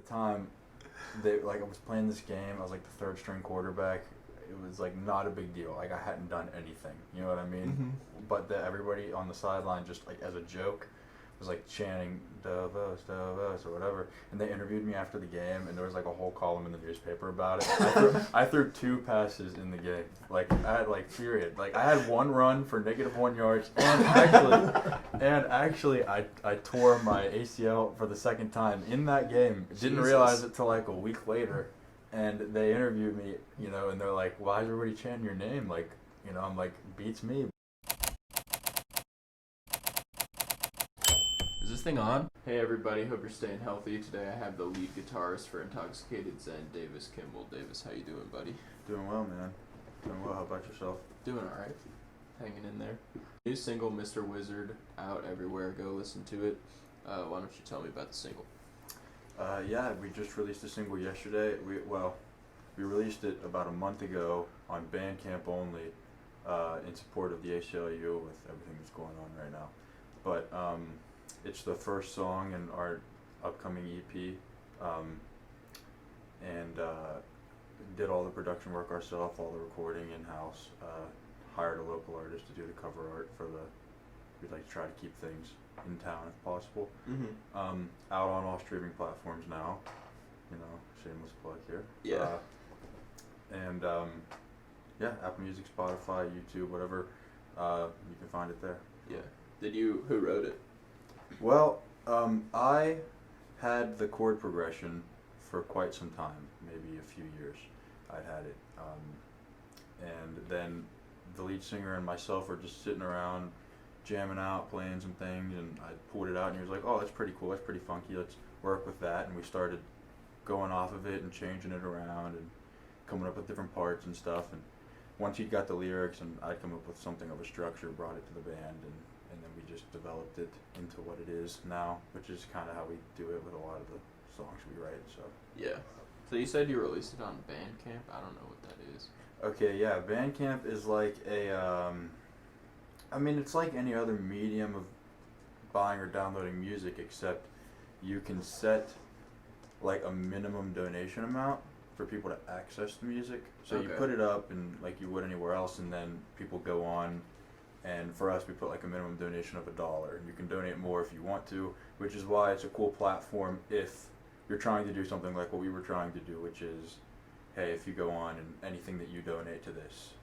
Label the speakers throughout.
Speaker 1: time, I was playing this game. I was like the third string quarterback. It was like not a big deal. Like I hadn't done anything. You know what I mean?
Speaker 2: Mm-hmm.
Speaker 1: But everybody on the sideline just like as a joke was like chanting Davis, Davis or whatever. And they interviewed me after the game, and there was like a whole column in the newspaper about it. I threw 2 passes in the game. Like I had period. Like I had 1 run for -1 yards, and actually I tore my ACL for the second time in that game. Didn't realize it till like a week later. And they interviewed me, and they're like, "Why is everybody chanting your name?" Like, I'm like, "Beats me."
Speaker 2: Is this thing on? Hey everybody, hope you're staying healthy. Today I have the lead guitarist for Intoxicated Zen, Davis Kimble. Davis, how you doing, buddy?
Speaker 1: Doing well, man. Doing well. How about yourself?
Speaker 2: Doing alright. Hanging in there. New single, Mr. Wizard, out everywhere. Go listen to it. Why don't you tell me about the single?
Speaker 1: Yeah, we just released a single yesterday. We released it about a month ago on Bandcamp only, in support of the ACLU with everything that's going on right now. But it's the first song in our upcoming EP, and did all the production work ourselves, all the recording in-house, hired a local artist to do the cover art we'd like to try to keep things in town if possible.
Speaker 2: Mm-hmm.
Speaker 1: Out on all streaming platforms now, shameless plug here.
Speaker 2: Yeah.
Speaker 1: And Apple Music, Spotify, YouTube, whatever, you can find it there.
Speaker 2: Yeah. Who wrote it?
Speaker 1: Well, I had the chord progression for quite some time, maybe a few years. I'd had it, and then the lead singer and myself were just sitting around jamming out, playing some things, and I pulled it out, and he was like, "Oh, that's pretty cool, that's pretty funky, let's work with that." And we started going off of it and changing it around and coming up with different parts and stuff. And once he'd got the lyrics and I'd come up with something of a structure, brought it to the band, and then we just developed it into what it is now, which is kind of how we do it with a lot of the songs we write. So
Speaker 2: Yeah. So you said you released it on Bandcamp? I don't know what that is.
Speaker 1: Okay, yeah, Bandcamp is like it's like any other medium of buying or downloading music, except you can set like a minimum donation amount for people to access the music. So you put it up and like you would anywhere else, and then people go on, and for us we put like a minimum donation of $1, and you can donate more if you want to, which is why it's a cool platform if you're trying to do something like what we were trying to do, which is, hey, if you go on and anything that you donate to this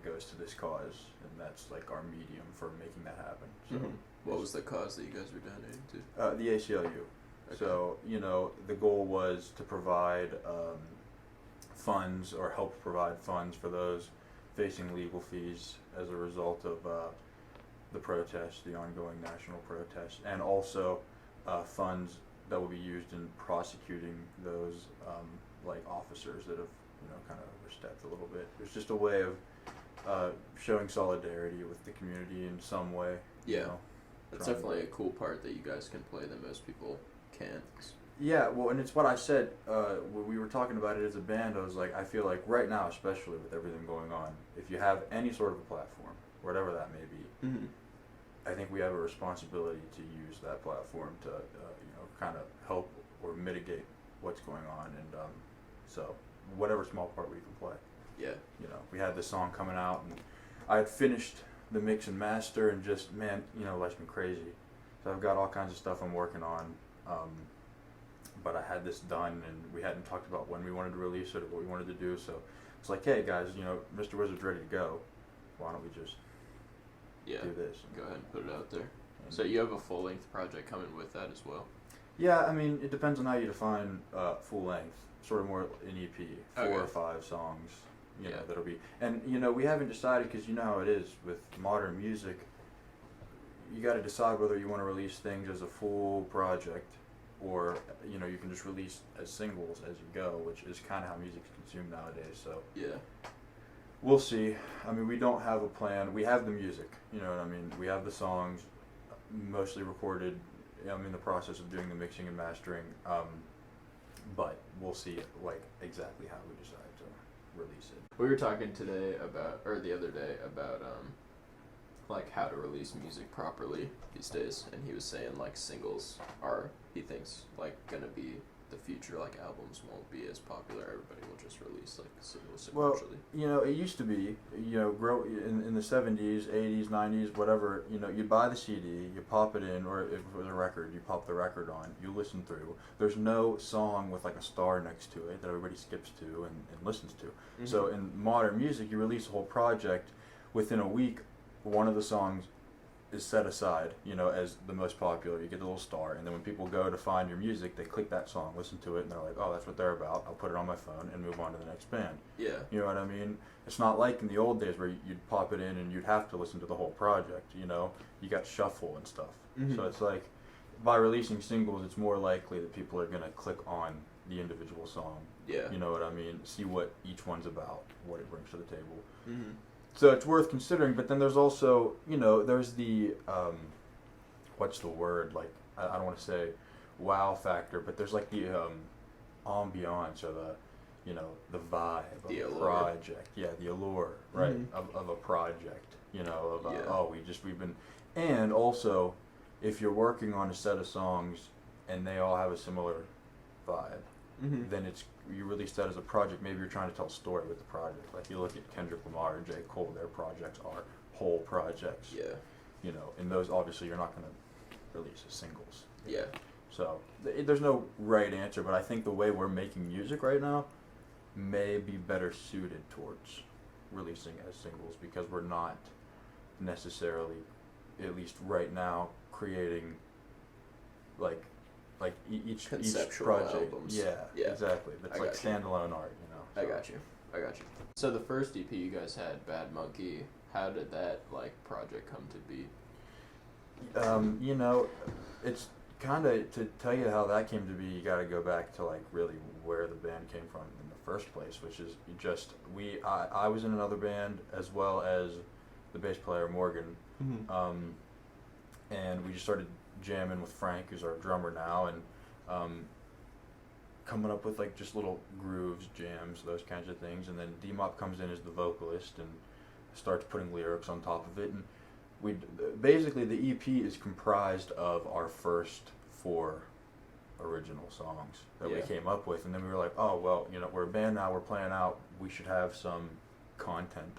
Speaker 1: goes to this cause, and that's like our medium for making that happen. So
Speaker 2: What was the cause that you guys were donating to?
Speaker 1: The ACLU. Okay. So, the goal was to provide funds, or help provide funds for those facing legal fees as a result of the protest, the ongoing national protest, and also funds that will be used in prosecuting those officers that have kind of overstepped a little bit. It's just a way of showing solidarity with the community in some way.
Speaker 2: Yeah, that's definitely a cool part that you guys can play that most people can't.
Speaker 1: Yeah, well, and it's what I said when we were talking about it as a band. I was like, I feel like right now, especially with everything going on, if you have any sort of a platform, whatever that may be, I think we have a responsibility to use that platform to kind of help or mitigate what's going on, and so whatever small part we can play.
Speaker 2: Yeah.
Speaker 1: We had this song coming out, and I had finished the mix and master, and just, man, life's been crazy. So I've got all kinds of stuff I'm working on, but I had this done, and we hadn't talked about when we wanted to release it or what we wanted to do, so it's like, hey guys, Mr. Wizard's ready to go. Why don't we just do this?
Speaker 2: Go ahead and put it out there. So you have a full-length project coming with that as well?
Speaker 1: Yeah, it depends on how you define full length. Sort of more an EP, 4 or 5 songs, that'll be. And, we haven't decided, because you know how it is with modern music, you got to decide whether you want to release things as a full project, or, you can just release as singles as you go, which is kind of how music's consumed nowadays, so.
Speaker 2: Yeah.
Speaker 1: We'll see. We don't have a plan. We have the music, we have the songs, mostly recorded. I'm in the process of doing the mixing and mastering, but we'll see exactly how we decide to release it.
Speaker 2: We were talking today the other day about how to release music properly these days, and he was saying singles are, he thinks, gonna be the future like albums won't be as popular. Everybody will just release like singles
Speaker 1: Well,
Speaker 2: sequentially.
Speaker 1: it used to be, grow in the 70s, 80s, 90s, whatever, you buy the CD, you pop it in, or if it was a record, you pop the record on, you listen through. There's no song with like a star next to it that everybody skips to and listens to.
Speaker 2: Mm-hmm.
Speaker 1: So in modern music, you release a whole project, within a week, one of the songs is set aside, as the most popular. You get the little star, and then when people go to find your music, they click that song, listen to it, and they're like, oh, that's what they're about. I'll put it on my phone and move on to the next band.
Speaker 2: Yeah.
Speaker 1: You know what I mean? It's not like in the old days where you'd pop it in and you'd have to listen to the whole project, You got shuffle and stuff.
Speaker 2: Mm-hmm.
Speaker 1: So it's like, by releasing singles, it's more likely that people are going to click on the individual song.
Speaker 2: Yeah.
Speaker 1: You know what I mean? See what each one's about, what it brings to the table.
Speaker 2: Mm-hmm.
Speaker 1: So it's worth considering, but then there's also, there's the, what's the word? Like, I don't want to say wow factor, but there's like the ambiance or the vibe of
Speaker 2: The
Speaker 1: a
Speaker 2: allure.
Speaker 1: project. Yeah, the allure, right,
Speaker 2: Mm-hmm.
Speaker 1: of a project, of,
Speaker 2: Yeah.
Speaker 1: we've been, and also, if you're working on a set of songs and they all have a similar vibe,
Speaker 2: Mm-hmm.
Speaker 1: then you release that as a project. Maybe you're trying to tell a story with the project. Like you look at Kendrick Lamar and J. Cole, their projects are whole projects.
Speaker 2: Yeah.
Speaker 1: And those obviously you're not going to release as singles.
Speaker 2: Yeah.
Speaker 1: So there's no right answer, but I think the way we're making music right now may be better suited towards releasing as singles because we're not necessarily, at least right now, creating each
Speaker 2: Conceptual
Speaker 1: project.
Speaker 2: albums.
Speaker 1: Yeah,
Speaker 2: Yeah.
Speaker 1: exactly. That's
Speaker 2: I
Speaker 1: like
Speaker 2: got you.
Speaker 1: standalone art,
Speaker 2: I
Speaker 1: So.
Speaker 2: got you. So the first EP you guys had, Bad Monkey, how did that project come to be?
Speaker 1: It's kind of, to tell you how that came to be, you got to go back to really where the band came from in the first place, which is just I was in another band as well as the bass player Morgan,
Speaker 2: Mm-hmm.
Speaker 1: and we just started jamming with Frank, who's our drummer now, and coming up with just little grooves, jams, those kinds of things, and then D-Mop comes in as the vocalist and starts putting lyrics on top of it, and basically the EP is comprised of our first 4 original songs that we
Speaker 2: Yeah.
Speaker 1: came up with, and then we were like, oh well, we're a band now, we're playing out, we should have some content.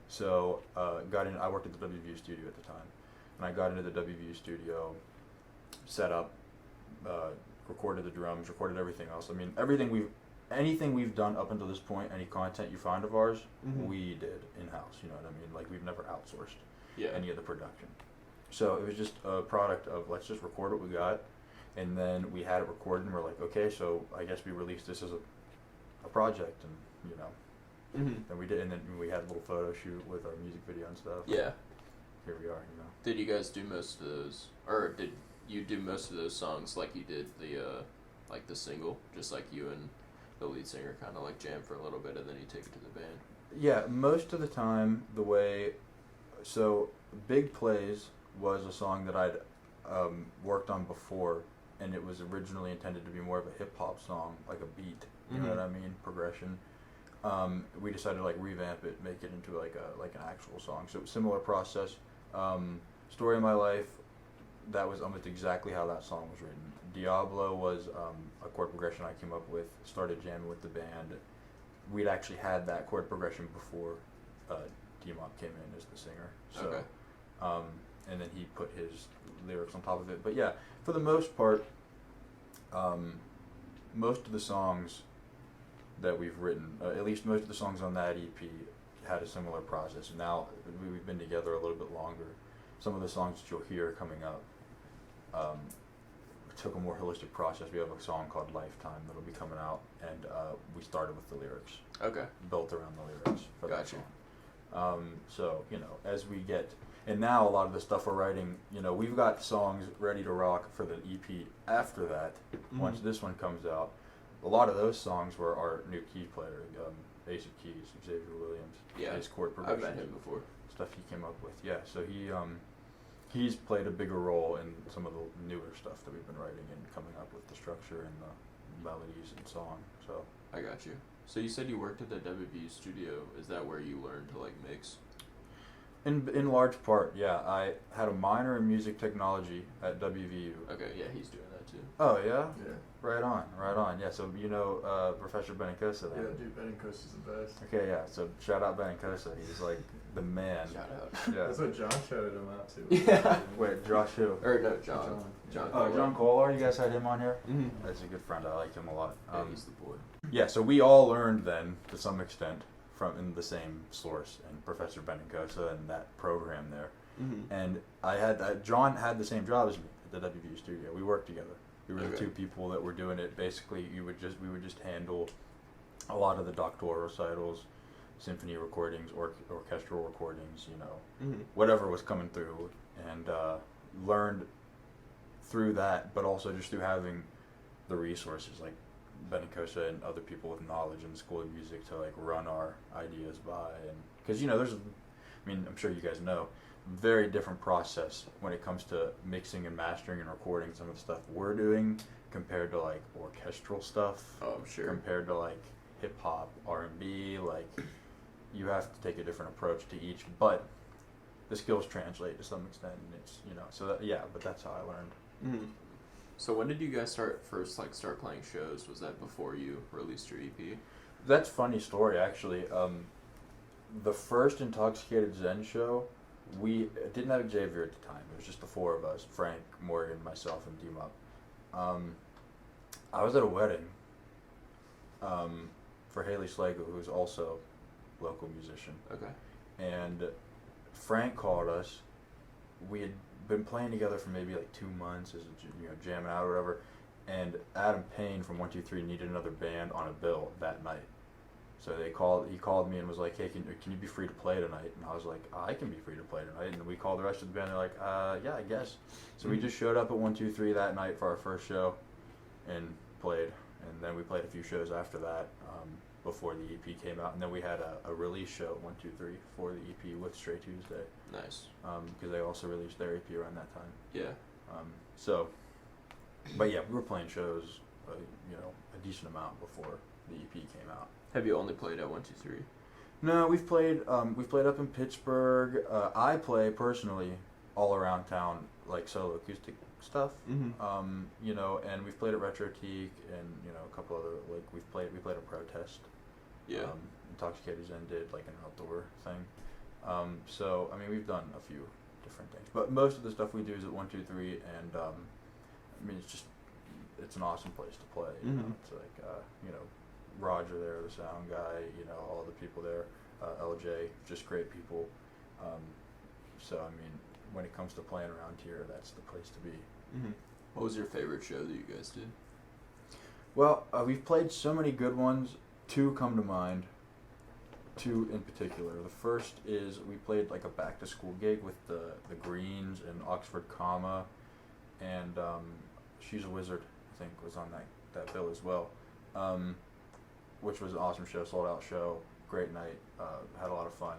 Speaker 1: So I worked at the WVU studio at the time, and I got into the WVU studio, set up, recorded the drums, recorded everything else. I mean, anything we've done up until this point, any content you find of ours,
Speaker 2: Mhm.
Speaker 1: we did in-house, you know what I mean? We've never outsourced
Speaker 2: Yeah.
Speaker 1: any of the production. So it was just a product of, let's just record what we got, and then we had it recorded, and we're like, okay, so I guess we released this as a project, and,
Speaker 2: Mm-hmm.
Speaker 1: and we did, and then we had a little photo shoot with our music video and stuff.
Speaker 2: Yeah.
Speaker 1: Here we are,
Speaker 2: Did you guys do most of those, or did you do most of those songs like you did the single, just like you and the lead singer kind of jam for a little bit and then you take it to the band?
Speaker 1: Yeah, most of the time, so Big Plays was a song that I'd worked on before, and it was originally intended to be more of a hip-hop song, like a beat, you know
Speaker 2: Mhm.
Speaker 1: what I mean, progression. We decided to revamp it, make it into an actual song. So similar process. Story of My Life, that was almost exactly how that song was written. Diablo was a chord progression I came up with, started jamming with the band. We'd actually had that chord progression before D-Mop came in as the singer. So,
Speaker 2: Okay.
Speaker 1: And then he put his lyrics on top of it. But yeah, for the most part, most of the songs that we've written, at least most of the songs on that EP, had a similar process. And now we've been together a little bit longer. Some of the songs that you'll hear coming up took a more holistic process. We have a song called Lifetime that'll be coming out, and we started with the lyrics,
Speaker 2: Okay.
Speaker 1: built around the lyrics for that
Speaker 2: Gotcha.
Speaker 1: song. So, as we get, and now a lot of the stuff we're writing, we've got songs ready to rock for the EP after that.
Speaker 2: Mhm.
Speaker 1: Once this one comes out, a lot of those songs were our new key player, Ace of Keys, Xavier Williams,
Speaker 2: Yeah.
Speaker 1: his chord
Speaker 2: I've
Speaker 1: progressions,
Speaker 2: met him before.
Speaker 1: stuff he came up with. Yeah, so he's played a bigger role in some of the newer stuff that we've been writing and coming up with the structure and the melodies and song. So
Speaker 2: I got you. So you said you worked at the WVU studio. Is that where you learned to mix?
Speaker 1: in large part, yeah, I had a minor in music technology at WVU.
Speaker 2: Okay, yeah, he's doing that too.
Speaker 1: Oh yeah.
Speaker 3: Yeah.
Speaker 1: Right on. Yeah. So you know Professor Benicosa then.
Speaker 3: Yeah, dude, Benicosa's the best.
Speaker 1: Okay, yeah. So shout out Benicosa. He's like the man.
Speaker 2: Shout out.
Speaker 1: Yeah.
Speaker 3: That's what John shouted him out to.
Speaker 2: Yeah.
Speaker 1: Wait, Josh who?
Speaker 2: Or no, John.
Speaker 3: John.
Speaker 1: Oh, John Kolar. You guys had him on here.
Speaker 2: Mm-hmm.
Speaker 1: That's a good friend. I like him a lot.
Speaker 2: Yeah, he's the boy.
Speaker 1: Yeah, so we all learned then, to some extent, from in the same source, and Professor Benicosa and that program there.
Speaker 2: Mm-hmm.
Speaker 1: And John had the same job as me at the WVU studio. We worked together. We were the
Speaker 2: Okay.
Speaker 1: two people that were doing it. Basically, we would just handle a lot of the doctoral recitals, symphony recordings, orchestral recordings, you know,
Speaker 2: Mm-hmm.
Speaker 1: whatever was coming through, and learned through that, but also just through having the resources like Benicosa and other people with knowledge in the School of Music to like run our ideas by, and because you know I'm sure you guys know, very different process when it comes to mixing and mastering and recording some of the stuff we're doing compared to like orchestral stuff.
Speaker 2: Oh, I'm sure.
Speaker 1: Compared to like hip hop, R&B, like you have to take a different approach to each, but the skills translate to some extent, and it's but that's how I learned.
Speaker 2: Mm-hmm. So when did you guys start playing shows? Was that before you released your EP?
Speaker 1: That's a funny story, actually. The first Intoxicated Zen show, we didn't have Xavier at the time. It was just the four of us, Frank, Morgan, myself, and D-Mop. I was at a wedding for Haley Slagle, who's also a local musician.
Speaker 2: Okay.
Speaker 1: And Frank called us. We had been playing together for maybe like 2 months, jamming out or whatever. And Adam Payne from 123 needed another band on a bill that night. So he called me and was like, "Hey, can you be free to play tonight?" And I was like, "I can be free to play tonight." And we called the rest of the band. They're like, "Yeah, I guess." So we just showed up at 123 that night for our first show, and played. And then we played a few shows after that before the EP came out. And then we had a release show at 123 for the EP with Stray Tuesday.
Speaker 2: Nice.
Speaker 1: Because they also released their EP around that time.
Speaker 2: Yeah.
Speaker 1: But yeah, we were playing shows, a decent amount before the EP came out.
Speaker 2: Have you only played at 123?
Speaker 1: No, we've played up in Pittsburgh. I play personally all around town, like solo acoustic stuff.
Speaker 2: Mm-hmm.
Speaker 1: And we've played at Retrotique and a couple other we played at Protest.
Speaker 2: Yeah.
Speaker 1: Intoxicated Zen did like an outdoor thing. So I mean we've done a few different things, but most of the stuff we do is at 123, and it's an awesome place to play.
Speaker 2: Mm-hmm.
Speaker 1: It's like Roger there, the sound guy, all the people there, LJ, just great people. So I mean, when it comes to playing around here, that's the place to be.
Speaker 2: Mm-hmm. What was your favorite show that you guys did?
Speaker 1: Well, we've played so many good ones. Two come to mind. Two in particular. The first is we played like a back to school gig with the Greens and Oxford Comma, and She's a Wizard, I think, was on that bill as well, which was an awesome show, sold out show, great night, had a lot of fun.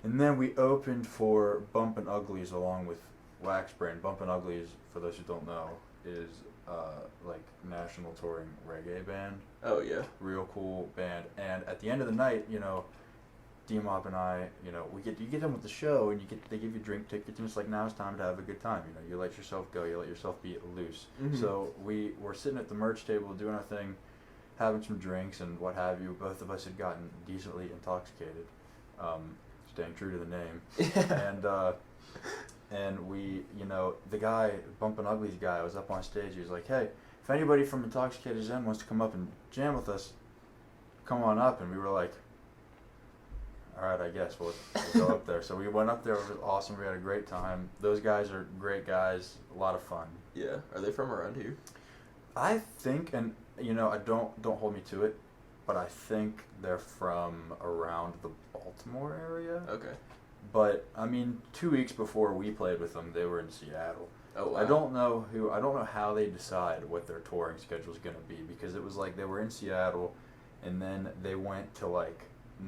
Speaker 1: And then we opened for Bumpin' Uglies along with Waxbrain. Bumpin' Uglies, for those who don't know, is like national touring reggae band.
Speaker 2: Oh yeah.
Speaker 1: Real cool band. And at the end of the night, D-Mop and I, you get done with the show and they give you drink tickets, and it's like, now it's time to have a good time. You let yourself go, you let yourself be loose.
Speaker 2: Mm-hmm.
Speaker 1: So we were sitting at the merch table doing our thing, having some drinks and what have you. Both of us had gotten decently intoxicated, staying true to the name. And we, the guy, Bumpin' Uglies guy, was up on stage. He was like, "Hey, if anybody from Intoxicated Zen wants to come up and jam with us, come on up." And we were like, "All right, I guess we'll go up there." So we went up there. It was awesome. We had a great time. Those guys are great guys. A lot of fun.
Speaker 2: Yeah. Are they from around here?
Speaker 1: I think, and I don't hold me to it, but I think they're from around the Baltimore area.
Speaker 2: Okay.
Speaker 1: But I mean, 2 weeks before we played with them, they were in Seattle.
Speaker 2: Oh wow.
Speaker 1: I don't know how they decide what their touring schedule is going to be, because it was like they were in Seattle, and then they went to like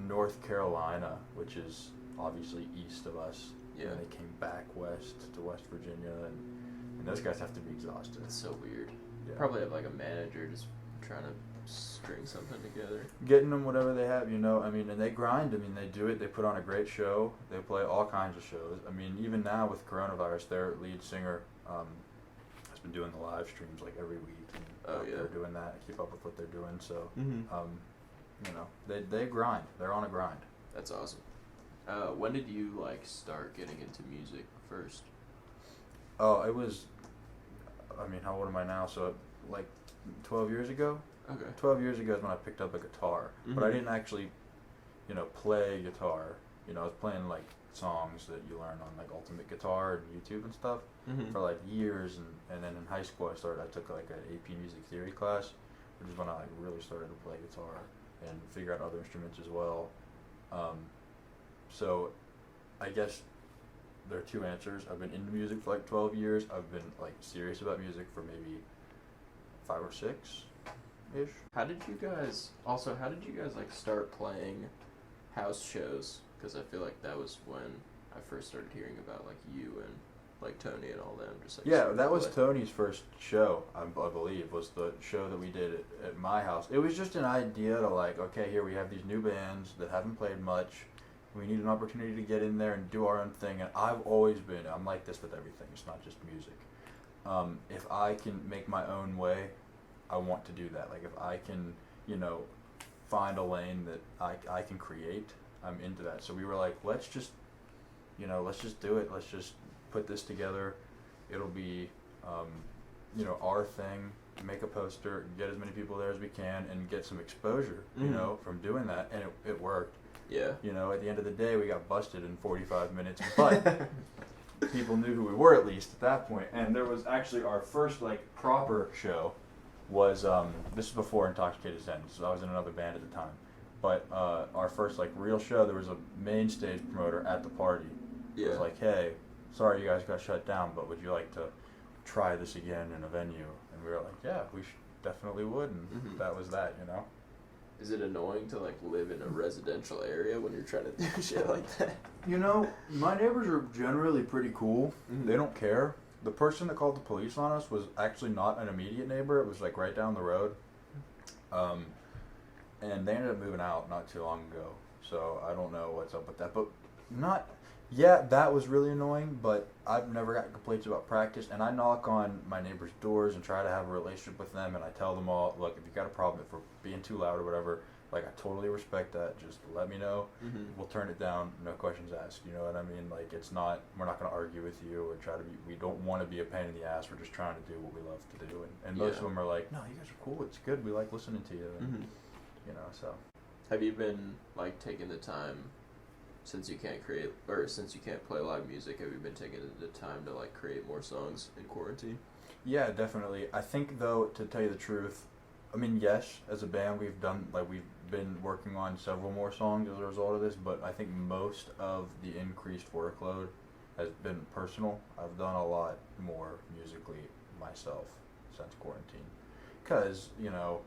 Speaker 1: North Carolina, which is obviously east of us.
Speaker 2: Yeah.
Speaker 1: And they came back west to West Virginia, and those guys have to be exhausted.
Speaker 2: That's so weird.
Speaker 1: Yeah.
Speaker 2: Probably have like a manager just trying to string something together.
Speaker 1: Getting them whatever they have, and they grind. They do it. They put on a great show. They play all kinds of shows. Even now with coronavirus, their lead singer has been doing the live streams like every week. And they're doing that. I keep up with what they're doing. So, you know, they grind. They're on a grind.
Speaker 2: That's awesome. When did you like start getting into music first?
Speaker 1: Oh, it was. I mean, how old am I now? So, like, 12 years ago.
Speaker 2: Okay.
Speaker 1: 12 years ago is when I picked up a guitar, but I didn't actually, you know, play guitar. You know, I was playing like songs that you learn on like Ultimate Guitar and YouTube and stuff for like years, and then in high school I took like an AP Music Theory class, which is when I like really started to play guitar and figure out other instruments as well. So, I guess there are two answers. I've been into music for like 12 years. I've been like serious about music for maybe 5 or 6 ish.
Speaker 2: How did you guys like start playing house shows? Because I feel like that was when I first started hearing about like you and like Tony and all them. Just like
Speaker 1: yeah, that was Tony's first show. I believe was the show that we did at my house. It was just an idea to like, okay, here we have these new bands that haven't played much. We need an opportunity to get in there and do our own thing. And I'm like this with everything. It's not just music. If I can make my own way, I want to do that. Like if I can, you know, find a lane that I can create, I'm into that. So we were like, let's just do it. Let's just put this together. It'll be, you know, our thing. Make a poster, get as many people there as we can, and get some exposure, you know, from doing that. And it worked.
Speaker 2: Yeah.
Speaker 1: You know, at the end of the day, we got busted in 45 minutes, but people knew who we were at least at that point. And there was actually our first like proper show was this is before Intoxicated Zen, so I was in another band at the time. But our first like real show, there was a main stage promoter at the party.
Speaker 2: Yeah.
Speaker 1: It was like, hey, sorry you guys got shut down, but would you like to try this again in a venue? And we were like, yeah, we definitely would, and that was that, you know.
Speaker 2: Is it annoying to like live in a residential area when you're trying to do shit like that?
Speaker 1: You know, my neighbors are generally pretty cool. They don't care. The person that called the police on us was actually not an immediate neighbor. It was like right down the road. And they ended up moving out not too long ago. So I don't know what's up with that. But that was really annoying, but I've never gotten complaints about practice. And I knock on my neighbors' doors and try to have a relationship with them. And I tell them all, look, if you got a problem, if we're being too loud or whatever, like, I totally respect that. Just let me know. We'll turn it down. No questions asked. You know what I mean? Like, we're not going to argue with you or we don't want to be a pain in the ass. We're just trying to do what we love to do. And most of them are like, no, you guys are cool. It's good. We like listening to you. And, you know, so.
Speaker 2: Have you been, like, taking the time, since you can't play live music, have you been taking the time to, like, create more songs in quarantine? Yeah, definitely. I think, though, to tell you the truth, I mean, yes, as a band, we've been working on several more songs as a result of this, but I think most of the increased workload has been personal. I've done a lot more musically myself since quarantine. Because, you know,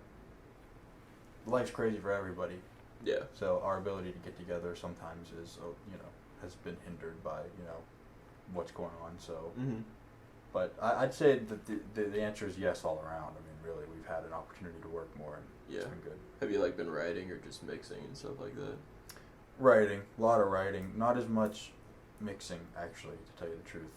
Speaker 2: life's crazy for everybody. Yeah. So our ability to get together sometimes is, you know, has been hindered by, you know, what's going on. So, but I'd say that the answer is yes all around. I mean, really, we've had an opportunity to work more, and it's been good. Have you like been writing or just mixing and stuff like that?
Speaker 1: Writing, a lot of writing, not as much mixing actually, to tell you the truth.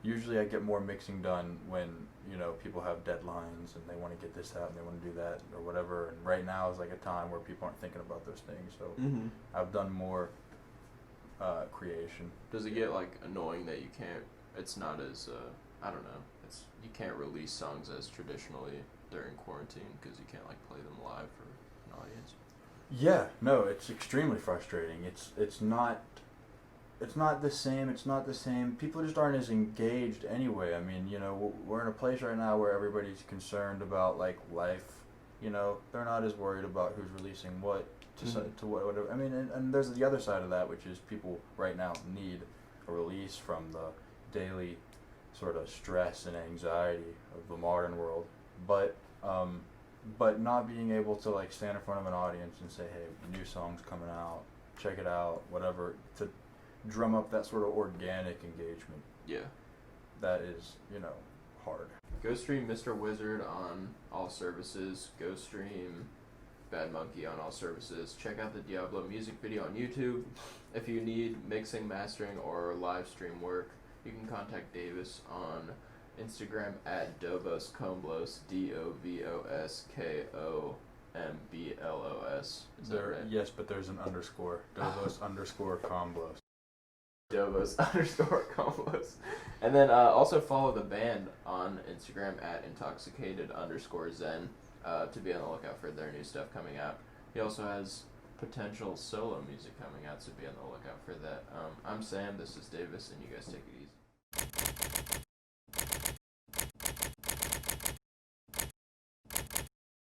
Speaker 1: Usually I get more mixing done when, you know, people have deadlines and they want to get this out and they want to do that or whatever. And right now is like a time where people aren't thinking about those things. So I've done more creation.
Speaker 2: Does it get like annoying that you can't? It's not as I don't know. You can't release songs as traditionally during quarantine because you can't like play them live for an audience. Yeah, no, it's extremely frustrating. It's not the same. It's not the same. People just aren't as engaged anyway. I mean, you know, we're in a place right now where everybody's concerned about like life. You know, they're not as worried about who's releasing what to whatever. I mean, and there's the other side of that, which is people right now need a release from the daily sort of stress and anxiety of the modern world, but not being able to like stand in front of an audience and say, hey, new song's coming out, check it out, whatever, to drum up that sort of organic engagement. Yeah. That is, you know, hard. Go stream Mr. Wizard on all services. Go stream Bad Monkey on all services. Check out the Diablo music video on YouTube. If you need mixing, mastering, or live stream work, you can contact Davis on Instagram at Dovos Comblos, DOVOSKOMBLOS. Is that right?
Speaker 1: Yes, but there's an underscore. Dovos underscore Comblos.
Speaker 2: Dovos underscore Comblos. And then also follow the band on Instagram at Intoxicated underscore Zen to be on the lookout for their new stuff coming out. He also has potential solo music coming out, so be on the lookout for that. I'm Sam, this is Davis, and you guys take it easy.